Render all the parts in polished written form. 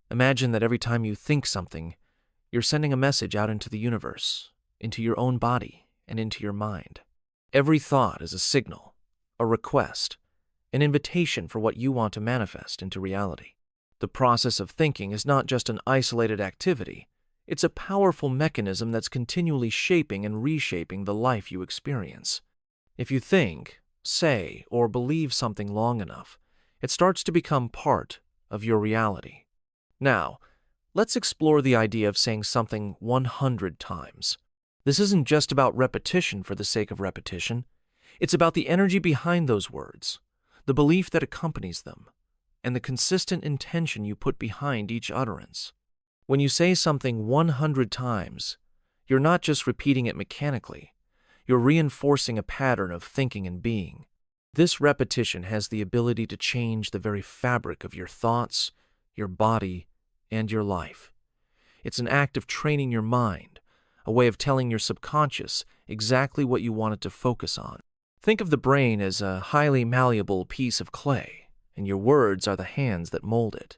Imagine that every time you think something, you're sending a message out into the universe, into your own body, and into your mind. Every thought is a signal, a request, an invitation for what you want to manifest into reality. The process of thinking is not just an isolated activity, it's a powerful mechanism that's continually shaping and reshaping the life you experience. If you think, say, or believe something long enough, it starts to become part of your reality. Now, let's explore the idea of saying something 100 times. This isn't just about repetition for the sake of repetition. It's about the energy behind those words, the belief that accompanies them, and the consistent intention you put behind each utterance. When you say something 100 times, you're not just repeating it mechanically, you're reinforcing a pattern of thinking and being. This repetition has the ability to change the very fabric of your thoughts, your body, and your life. It's an act of training your mind, a way of telling your subconscious exactly what you want it to focus on. Think of the brain as a highly malleable piece of clay, and your words are the hands that mold it.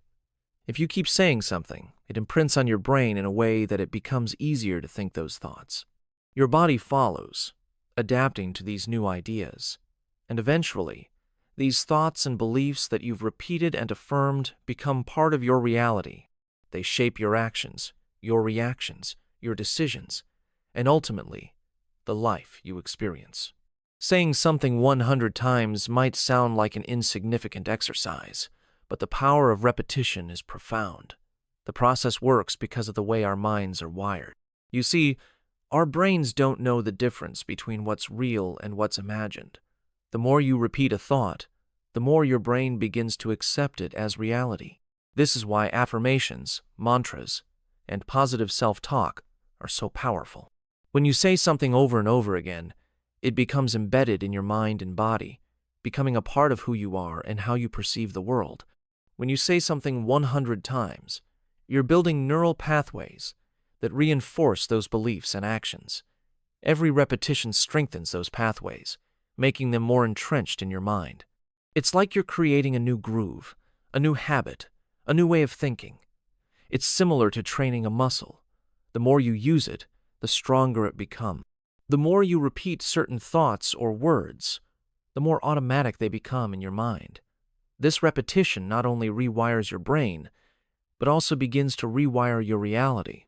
If you keep saying something, it imprints on your brain in a way that it becomes easier to think those thoughts. Your body follows, adapting to these new ideas, and eventually, these thoughts and beliefs that you've repeated and affirmed become part of your reality. They shape your actions, your reactions, your decisions, and ultimately, the life you experience. Saying something 100 times might sound like an insignificant exercise, but the power of repetition is profound. The process works because of the way our minds are wired. You see, our brains don't know the difference between what's real and what's imagined. The more you repeat a thought, the more your brain begins to accept it as reality. This is why affirmations, mantras, and positive self-talk are so powerful. When you say something over and over again, it becomes embedded in your mind and body, becoming a part of who you are and how you perceive the world. When you say something 100 times, you're building neural pathways that reinforce those beliefs and actions. Every repetition strengthens those pathways, making them more entrenched in your mind. It's like you're creating a new groove, a new habit, a new way of thinking. It's similar to training a muscle. The more you use it, the stronger it becomes. The more you repeat certain thoughts or words, the more automatic they become in your mind. This repetition not only rewires your brain, but also begins to rewire your reality.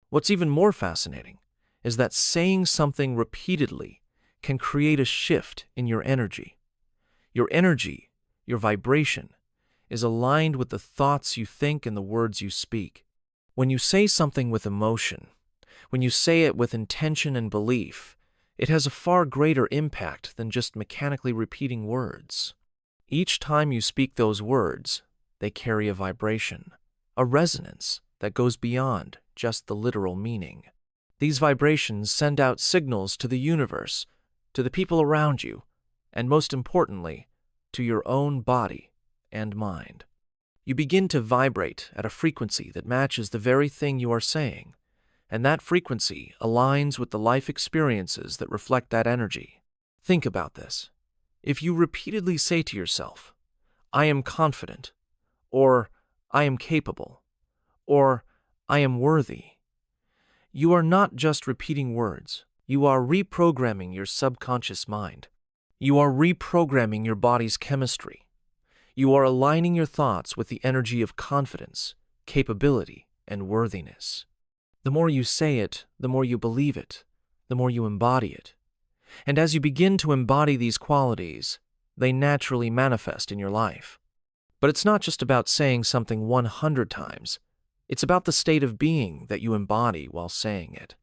What's even more fascinating is that saying something repeatedly can create a shift in your energy. Your energy, your vibration, is aligned with the thoughts you think and the words you speak. When you say something with emotion, when you say it with intention and belief, it has a far greater impact than just mechanically repeating words. Each time you speak those words, they carry a vibration, a resonance that goes beyond just the literal meaning. These vibrations send out signals to the universe, to the people around you, and most importantly, to your own body and mind. You begin to vibrate at a frequency that matches the very thing you are saying, and that frequency aligns with the life experiences that reflect that energy. Think about this. If you repeatedly say to yourself, "I am confident," or "I am capable," or "I am worthy," you are not just repeating words. You are reprogramming your subconscious mind. You are reprogramming your body's chemistry. You are aligning your thoughts with the energy of confidence, capability, and worthiness. The more you say it, the more you believe it, the more you embody it. And as you begin to embody these qualities, they naturally manifest in your life. But it's not just about saying something 100 times. It's about the state of being that you embody while saying it.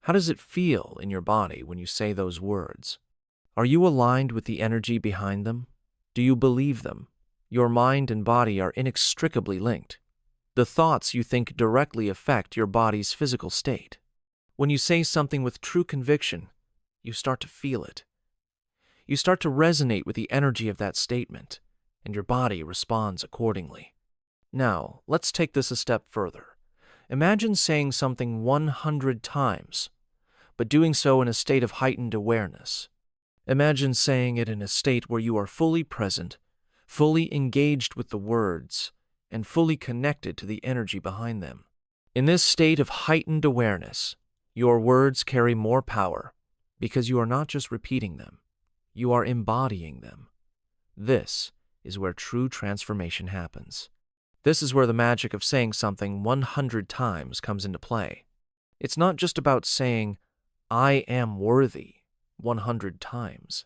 How does it feel in your body when you say those words? Are you aligned with the energy behind them? Do you believe them? Your mind and body are inextricably linked. The thoughts you think directly affect your body's physical state. When you say something with true conviction, you start to feel it. You start to resonate with the energy of that statement, and your body responds accordingly. Now, let's take this a step further. Imagine saying something 100 times, but doing so in a state of heightened awareness. Imagine saying it in a state where you are fully present, fully engaged with the words, and fully connected to the energy behind them. In this state of heightened awareness, your words carry more power because you are not just repeating them, you are embodying them. This is where true transformation happens. This is where the magic of saying something 100 times comes into play. It's not just about saying, "I am worthy," 100 times.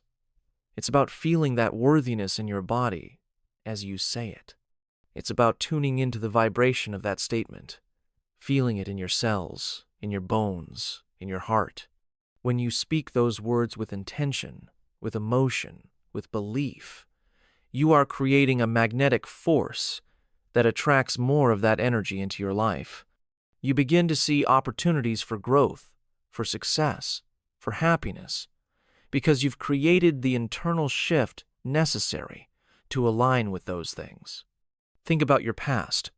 It's about feeling that worthiness in your body as you say it. It's about tuning into the vibration of that statement, feeling it in your cells, in your bones, in your heart. When you speak those words with intention, with emotion, with belief, you are creating a magnetic force that attracts more of that energy into your life. You begin to see opportunities for growth, for success, for happiness, because you've created the internal shift necessary to align with those things. Think about your past.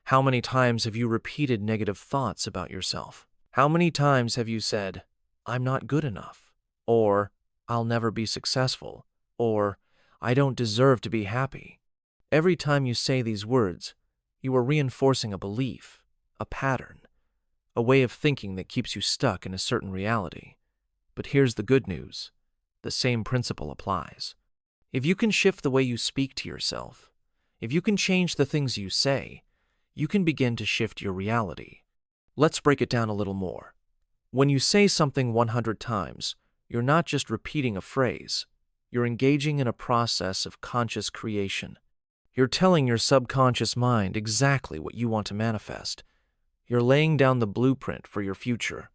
How many times have you repeated negative thoughts about yourself? How many times have you said, "I'm not good enough," or "I'll never be successful," or "I don't deserve to be happy"? Every time you say these words, you are reinforcing a belief, a pattern, a way of thinking that keeps you stuck in a certain reality. But here's the good news. The same principle applies. If you can shift the way you speak to yourself, if you can change the things you say, you can begin to shift your reality. Let's break it down a little more. When you say something 100 times, you're not just repeating a phrase. You're engaging in a process of conscious creation. You're telling your subconscious mind exactly what you want to manifest. You're laying down the blueprint for your future.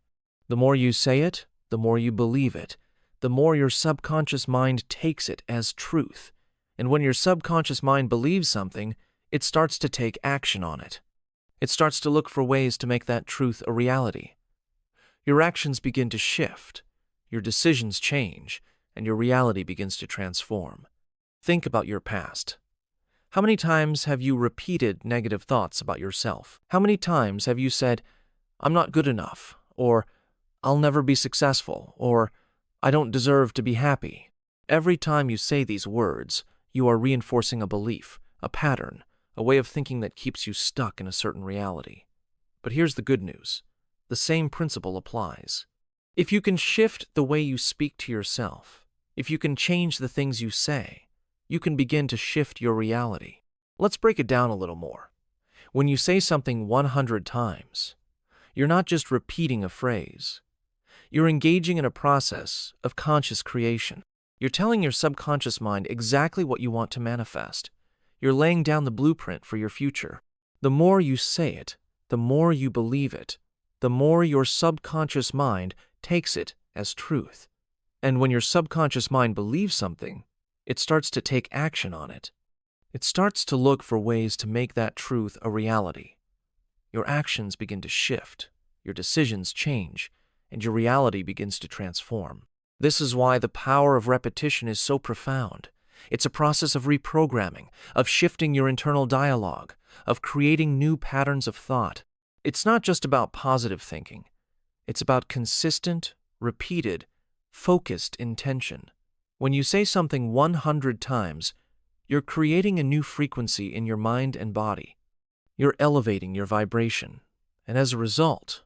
The more you say it, the more you believe it, the more your subconscious mind takes it as truth. And when your subconscious mind believes something, it starts to take action on it. It starts to look for ways to make that truth a reality. Your actions begin to shift, your decisions change, and your reality begins to transform. Think about your past. How many times have you repeated negative thoughts about yourself? How many times have you said, "I'm not good enough," or "I'll never be successful," or "I don't deserve to be happy"? Every time you say these words, you are reinforcing a belief, a pattern, a way of thinking that keeps you stuck in a certain reality. But here's the good news. The same principle applies. If you can shift the way you speak to yourself, if you can change the things you say, you can begin to shift your reality. Let's break it down a little more. When you say something 100 times, you're not just repeating a phrase. You're engaging in a process of conscious creation. You're telling your subconscious mind exactly what you want to manifest. You're laying down the blueprint for your future. The more you say it, the more you believe it, the more your subconscious mind takes it as truth. And when your subconscious mind believes something, it starts to take action on it. It starts to look for ways to make that truth a reality. Your actions begin to shift, your decisions change, and your reality begins to transform. This is why the power of repetition is so profound. It's a process of reprogramming, of shifting your internal dialogue, of creating new patterns of thought. It's not just about positive thinking. It's about consistent, repeated, focused intention. When you say something 100 times, you're creating a new frequency in your mind and body. You're elevating your vibration, and as a result,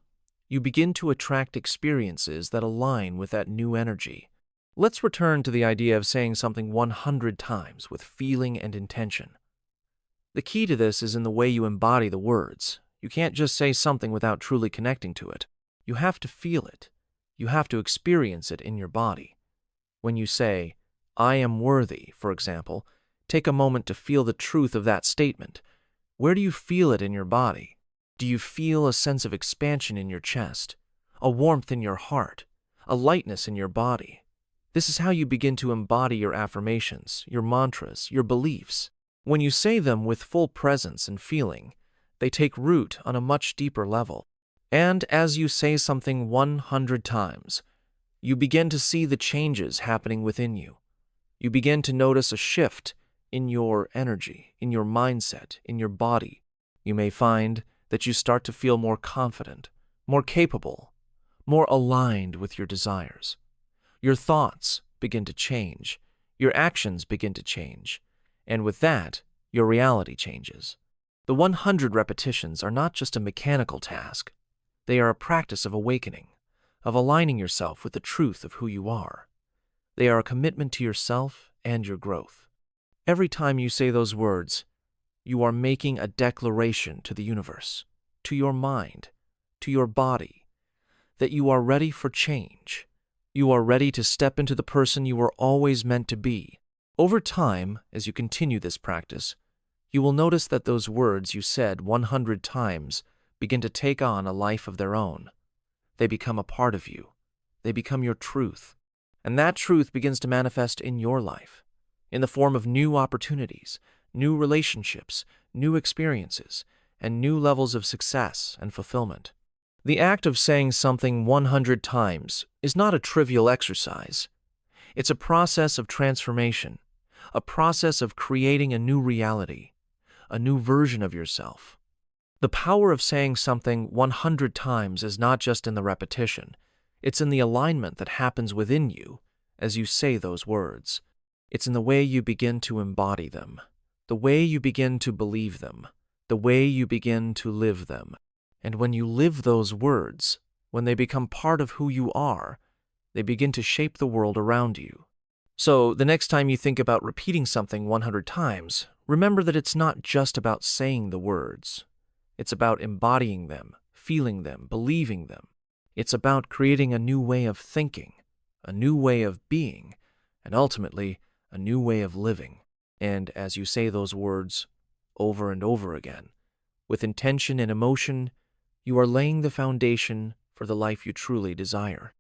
you begin to attract experiences that align with that new energy. Let's return to the idea of saying something 100 times with feeling and intention. The key to this is in the way you embody the words. You can't just say something without truly connecting to it. You have to feel it. You have to experience it in your body. When you say, "I am worthy," for example, take a moment to feel the truth of that statement. Where do you feel it in your body? Do you feel a sense of expansion in your chest, a warmth in your heart, a lightness in your body? This is how you begin to embody your affirmations, your mantras, your beliefs. When you say them with full presence and feeling, they take root on a much deeper level. And as you say something 100 times, you begin to see the changes happening within you. You begin to notice a shift in your energy, in your mindset, in your body. You may find that you start to feel more confident, more capable, more aligned with your desires. Your thoughts begin to change, your actions begin to change, and with that, your reality changes. The 100 repetitions are not just a mechanical task. They are a practice of awakening, of aligning yourself with the truth of who you are. They are a commitment to yourself and your growth. Every time you say those words, you are making a declaration to the universe, to your mind, to your body, that you are ready for change. You are ready to step into the person you were always meant to be. Over time, as you continue this practice, you will notice that those words you said 100 times begin to take on a life of their own. They become a part of you. They become your truth. And that truth begins to manifest in your life, in the form of new opportunities, new relationships, new experiences, and new levels of success and fulfillment. The act of saying something 100 times is not a trivial exercise. It's a process of transformation, a process of creating a new reality, a new version of yourself. The power of saying something 100 times is not just in the repetition. It's in the alignment that happens within you as you say those words. It's in the way you begin to embody them, the way you begin to believe them, the way you begin to live them. And when you live those words, when they become part of who you are, they begin to shape the world around you. So, the next time you think about repeating something 100 times, remember that it's not just about saying the words. It's about embodying them, feeling them, believing them. It's about creating a new way of thinking, a new way of being, and ultimately, a new way of living. And as you say those words over and over again, with intention and emotion, you are laying the foundation for the life you truly desire.